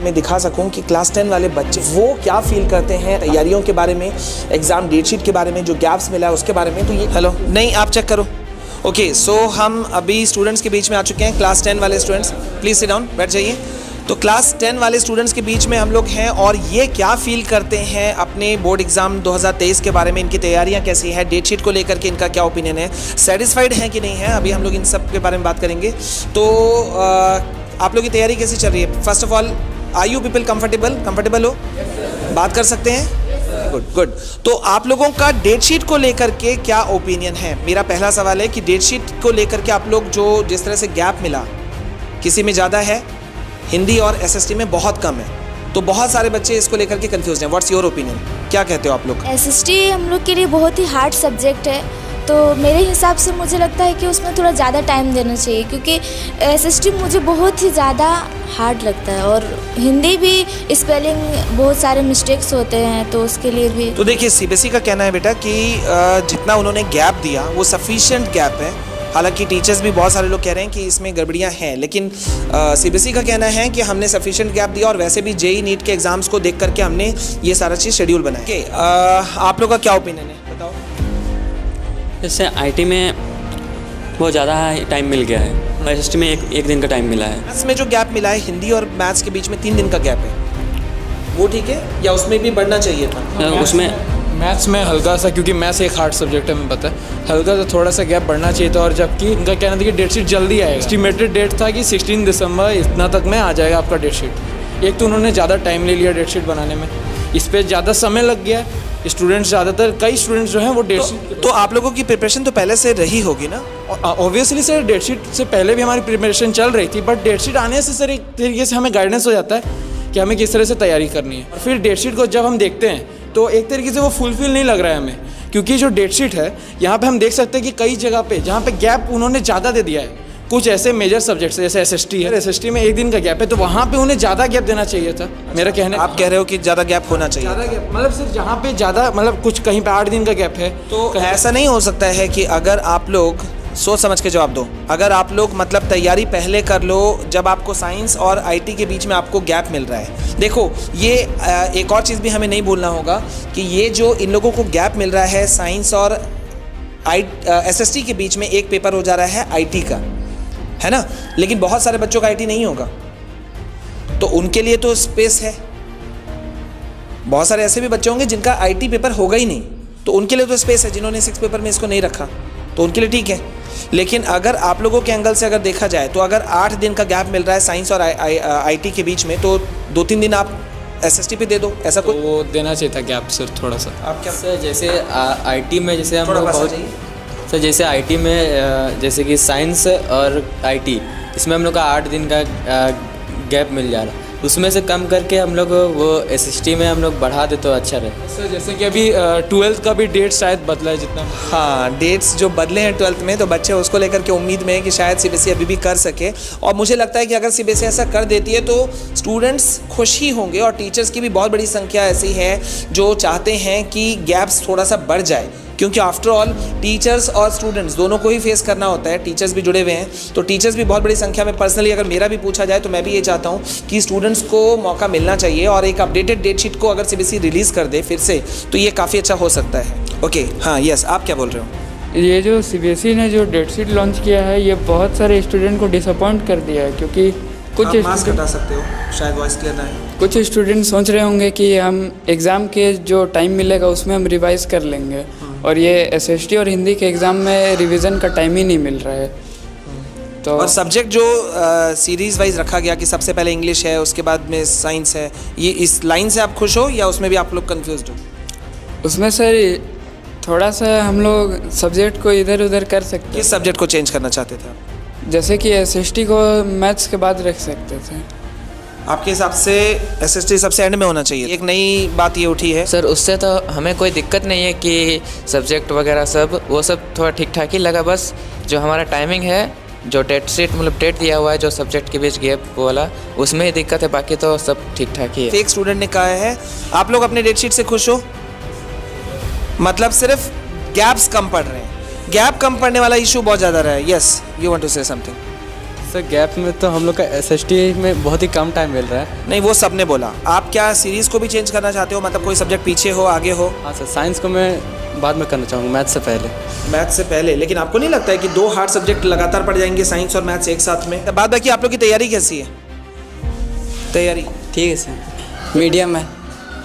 में दिखा सकूं कि क्लास 10 वाले बच्चे वो क्या फील करते हैं तैयारियों के बारे में, एग्ज़ाम डेट शीट के बारे में, जो गैप्स मिला है उसके बारे में। तो ये हेलो नहीं, आप चेक करो। ओके, सो हम अभी स्टूडेंट्स के बीच में आ चुके हैं, क्लास 10 वाले स्टूडेंट्स। प्लीज़ सिट डाउन, बैठ जाइए। तो क्लास 10 वाले स्टूडेंट्स के बीच में हम लोग हैं और ये क्या फ़ील करते हैं अपने बोर्ड एग्ज़ाम 2023 के बारे में, इनकी तैयारियां कैसी है, डेट शीट को लेकर के इनका क्या ओपिनियन है, सेटिस्फाइड हैं कि नहीं है, अभी हम लोग इन सब के बारे में बात करेंगे। तो आप लोग की तैयारी कैसी चल रही है? First of all, are you people comfortable हो? बात कर सकते हैं? गुड। तो आप लोगों का डेट शीट को लेकर के क्या ओपिनियन है? मेरा पहला सवाल है कि डेट शीट को लेकर के आप लोग जो जिस तरह से गैप मिला, किसी में ज़्यादा है, हिंदी और एसएसटी में बहुत कम है, तो बहुत सारे बच्चे इसको लेकर के कंफ्यूज हैं। What's your opinion? क्या कहते हो आप लोग? एसएसटी हम लोग के लिए बहुत ही हार्ड सब्जेक्ट है, तो मेरे हिसाब से मुझे लगता है कि उसमें थोड़ा ज़्यादा टाइम देना चाहिए, क्योंकि एसएसटी मुझे बहुत ही ज़्यादा हार्ड लगता है और हिंदी भी स्पेलिंग बहुत सारे मिस्टेक्स होते हैं, तो उसके लिए भी। तो देखिए, सीबीएसई का कहना है बेटा कि जितना उन्होंने गैप दिया वो सफिशिएंट गैप है। हालांकि टीचर्स भी बहुत सारे लोग कह रहे हैं कि इसमें गड़बड़ियां हैं, लेकिन सीबीएसई का कहना है कि हमने सफिशिएंट गैप दिया और वैसे भी जेई नीट के एग्जाम्स को देख करके हमने ये सारा चीज़ शेड्यूल बनाया। आप लोग का क्या ओपिनियन है, बताओ? जैसे आईटी में बहुत ज़्यादा टाइम मिल गया है, एसएसटी में एक दिन का टाइम मिला है। मैथ्स में जो गैप मिला है, हिंदी और मैथ्स के बीच में 3 दिन का गैप है, वो ठीक है या उसमें भी बढ़ना चाहिए था? उसमें मैथ्स में हल्का सा, क्योंकि मैथ्स एक हार्ड सब्जेक्ट है, हमें पता है, हल्का सा थोड़ा सा गैप बढ़ना चाहिए था। और जबकि उनका कहना था कि डेट शीट जल्दी आएगा, एस्टिमेटेड डेट था कि 16 दिसंबर इतना तक में आ जाएगा आपका डेट शीट। एक तो उन्होंने ज़्यादा टाइम ले लिया डेट शीट बनाने में, इस पर ज़्यादा समय लग गया। स्टूडेंट्स ज़्यादातर कई स्टूडेंट्स जो हैं वो डेट शीट, तो आप लोगों की प्रिपरेशन तो पहले से रही होगी ना? ऑब्वियसली सर, डेट शीट से पहले भी हमारी प्रिपरेशन चल रही थी, बट डेट शीट आने से सर एक तरीके से हमें गाइडेंस हो जाता है कि हमें किस तरह से तैयारी करनी है। और फिर डेट शीट को जब हम देखते हैं तो एक तरीके से वो फुलफिल नहीं लग रहा है हमें, क्योंकि जो डेट शीट है यहाँ पे हम देख सकते हैं कि कई जगह पे जहाँ पे गैप उन्होंने ज़्यादा दे दिया है। कुछ ऐसे मेजर सब्जेक्ट्स जैसे एसएसटी है, एसएसटी में एक दिन का गैप है, तो वहाँ पे उन्हें ज़्यादा गैप देना चाहिए था। मेरा कहना है, आप कह रहे हो कि ज़्यादा गैप होना चाहिए? ज़्यादा गैप मतलब सिर्फ जहाँ पे ज़्यादा, मतलब कुछ कहीं पे 8 दिन का गैप है, तो ऐसा नहीं हो सकता है कि अगर आप लोग सोच समझ के जवाब दो, अगर आप लोग मतलब तैयारी पहले कर लो जब आपको साइंस और आईटी के बीच में आपको गैप मिल रहा है। देखो, ये एक और चीज़ भी हमें नहीं भूलना होगा कि ये जो इन लोगों को गैप मिल रहा है साइंस और एसएसटी के बीच में, एक पेपर हो जा रहा है आईटी का, है ना, लेकिन बहुत सारे बच्चों का आईटी नहीं होगा, तो उनके लिए तो स्पेस है। बहुत सारे ऐसे भी बच्चे होंगे जिनका आईटी पेपर होगा ही नहीं, तो उनके लिए तो स्पेस है। जिन्होंने 6 पेपर में इसको नहीं रखा तो उनके लिए ठीक है। लेकिन अगर आप लोगों के एंगल से अगर देखा जाए तो अगर 8 दिन का गैप मिल रहा है साइंस और आईटी के बीच में, तो 2-3 दिन आप एसएसटी पे दे दो, ऐसा तो कुछ वो देना चाहिए था गैप सर थोड़ा सा। आप क्या? सर जैसे आईटी में जैसे हम लोग बहुत, सर जैसे आईटी में जैसे कि साइंस और आईटी, इसमें हम लोग का 8 दिन का गैप मिल जा रहा है, उसमें से कम करके हम लोग वो एसएसटी में हम लोग बढ़ा दे तो अच्छा रहे। सर जैसे कि अभी 12th का भी डेट शायद बदला है जितना। हाँ, डेट्स जो बदले हैं 12th में, तो बच्चे उसको लेकर के उम्मीद में है कि शायद सीबीएसई अभी भी कर सके। और मुझे लगता है कि अगर सीबीएसई ऐसा कर देती है तो स्टूडेंट्स खुश ही होंगे, और टीचर्स की भी बहुत बड़ी संख्या ऐसी है जो चाहते हैं कि गैप्स थोड़ा सा बढ़ जाए, क्योंकि आफ्टर ऑल टीचर्स और स्टूडेंट्स दोनों को ही फेस करना होता है। टीचर्स भी जुड़े हुए हैं, तो टीचर्स भी बहुत बड़ी संख्या में, पर्सनली अगर मेरा भी पूछा जाए तो मैं भी ये चाहता हूँ कि स्टूडेंट्स को मौका मिलना चाहिए, और एक अपडेटेड डेट शीट को अगर सीबीएसई रिलीज़ कर दे फिर से, तो ये काफ़ी अच्छा हो सकता है। ओके, हाँ, यस, आप क्या बोल रहे हो? ये जो सीबीएसई ने जो डेट शीट लॉन्च किया है, ये बहुत सारे स्टूडेंट को डिसअपॉइंट कर दिया है, क्योंकि कुछ मास्क हटा सकते हो, शायद वॉइस क्लियर ना है। कुछ स्टूडेंट सोच रहे होंगे कि हम एग्ज़ाम के जो टाइम मिलेगा उसमें हम रिवाइज़ कर लेंगे, और ये एसएसटी और हिंदी के एग्ज़ाम में रिवीजन का टाइम ही नहीं मिल रहा है। तो और सब्जेक्ट जो सीरीज़ वाइज रखा गया कि सबसे पहले इंग्लिश है, उसके बाद में साइंस है, ये इस लाइन से आप खुश हो या उसमें भी आप लोग कन्फ्यूज्ड हो? उसमें सर थोड़ा सा हम लोग सब्जेक्ट को इधर उधर कर सकते हैं। किस सब्जेक्ट को चेंज करना चाहते थे आप? जैसे कि एसएसटी को मैथ्स के बाद रख सकते थे। आपके हिसाब से एसएसटी सबसे एंड में होना चाहिए? एक नई बात ये उठी है सर, उससे तो हमें कोई दिक्कत नहीं है कि सब्जेक्ट वगैरह सब वो सब थोड़ा ठीक ठाक ही लगा, बस जो हमारा टाइमिंग है, जो डेट शीट मतलब डेट दिया हुआ है जो सब्जेक्ट के बीच गैप वाला, उसमें ही दिक्कत है, बाकी तो सब ठीक ठाक ही है। एक स्टूडेंट ने कहा है, आप लोग अपने डेट शीट से खुश हो? मतलब सिर्फ गैप्स कम पड़ रहे हैं, गैप कम पड़ने वाला इशू बहुत ज़्यादा रहा है। Yes, you want to say something? Sir gap में तो हम लोग का एसएसटी में बहुत ही कम टाइम मिल रहा है। नहीं, वो सबने बोला। आप क्या सीरीज़ को भी चेंज करना चाहते हो, मतलब कोई सब्जेक्ट पीछे हो आगे हो? हाँ सर, साइंस को मैं बाद में करना चाहूँगा, मैथ से पहले। मैथ से पहले? लेकिन आपको नहीं लगता है कि 2 हार्ड सब्जेक्ट लगातार पढ़ जाएंगे, साइंस और मैथ्स एक साथ में? बाद बाकी आप लोग की तैयारी कैसी है? तैयारी ठीक है सर, मीडियम है।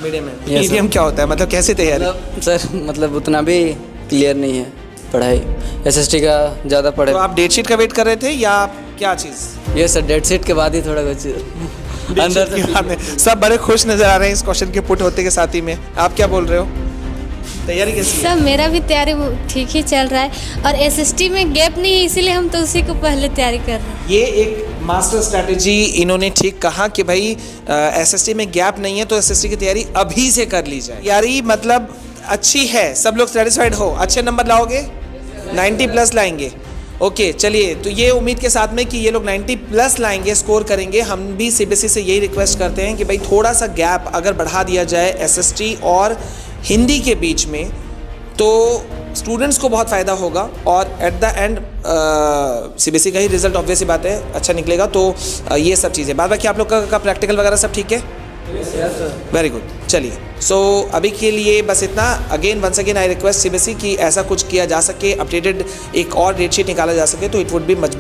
मीडियम है? मीडियम क्या होता है, मतलब कैसे तैयारी? सर मतलब उतना भी क्लियर नहीं है पढ़ाई, एसएसटी का ज़्यादा पढ़े। तो आप डेट शीट का वेट कर रहे थे या क्या चीज़? ये सर डेट शीट के बाद ही थोड़ा कुछ अंदर के बाद में सब बड़े खुश नजर आ रहे हैं इस क्वेश्चन के पुट होते के साथ ही में। आप क्या बोल रहे हो, तैयारी कैसी है? सब मेरा भी तैयारी ठीक ही चल रहा है और एसएसटी में गैप नहीं है, इसीलिए हम तो उसी को पहले तैयारी कर रहे हैं। ये एक मास्टर स्ट्रैटेजी इन्होंने ठीक कहा कि भाई एसएसटी में गैप नहीं है तो एसएसटी की तैयारी अभी से कर ली जाए। तैयारी मतलब अच्छी है, सब लोग सेटिस्फाइड हो, अच्छे नंबर लाओगे, 90 प्लस लाएंगे। ओके चलिए, तो ये उम्मीद के साथ में कि ये लोग 90 प्लस लाएंगे, स्कोर करेंगे। हम भी सीबीएसई से यही रिक्वेस्ट करते हैं कि भाई थोड़ा सा गैप अगर बढ़ा दिया जाए एसएसटी और हिंदी के बीच में तो स्टूडेंट्स को बहुत फ़ायदा होगा और एट द एंड सीबीएसई का ही रिजल्ट ऑब्वियस ही बात है अच्छा निकलेगा। तो ये सब चीज़ें, बाद बाकी आप लोग का प्रैक्टिकल वगैरह सब ठीक है? Very good. चलिए, सो अभी के लिए बस इतना। Again once again I request CBSE कि ऐसा कुछ किया जा सके, अपडेटेड एक और डेट शीट निकाला जा सके तो इट वुड बी मच